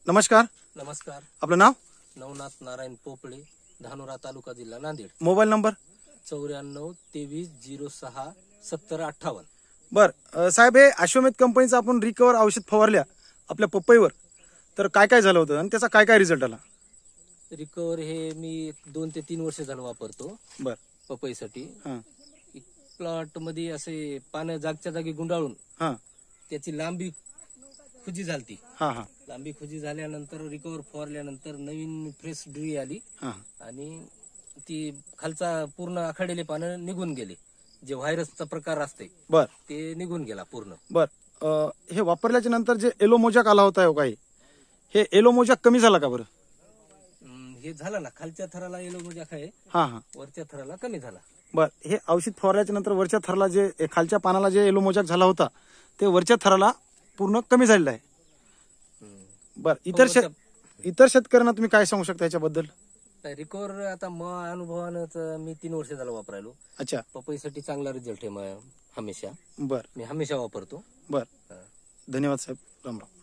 नमस्कार. नमस्कार. आपलं नाव? नवनाथ नारायण पोपळे, धानोरा तालुका जिल्हा नांदेड. Mobile number? 94 23 06 70 58. बर साहेब, हे अश्वमेध कंपनीचं आपण रिकवर औषध फवारल्या आपल्या पपईवर, तर काय काय झालं होतं आणि त्याचा काय काय रिझल्ट आला? रिकवर हे मी 2 ते 3 वर्ष झालं वापरतो बर. पपईसाठी. हां प्लॉट मध्ये असे पानं जागच्या जागी गुंडाळून हां त्याची लांबी खुजी झालती. हां हां लांबी खुजी झाल्यानंतर रिकवर फवारल्यानंतर नवीन फ्रेश ड्री आली हां आणि ती खालचा पूर्ण आखाडेले पानं निघून गेले. जे व्हायरसचा प्रकार असते बर ते निघून गेला पूर्ण. बर. हे वापरल्याच्या नंतर जे एलो मोजॅक आला होता काही, हे एलो मोजॅक कमी झाला का बरं? हे झालं ना, खालच्या थराला येलो मोजॅक आहे, हां हां. वरच्या थराला कमी झाला. बर. हे औषध फवारल्याच्या नंतर वरच्या थराला जे खालच्या पानाला जे एलो मोजॅक झाला होता ते वरच्या थराला पूर्ण कमी झालेला आहे. बर. इतर शेतकऱ्यांना तुम्ही काय सांगू शकता याच्याबद्दल? रिकवर आता अनुभवानं मी 3 वर्ष झालं वापरायलो. अच्छा. पपईसाठी चांगला रिझल्ट आहे हमेशा. बर. मी हमेशा वापरतो. बर. धन्यवाद साहेब. राम राम.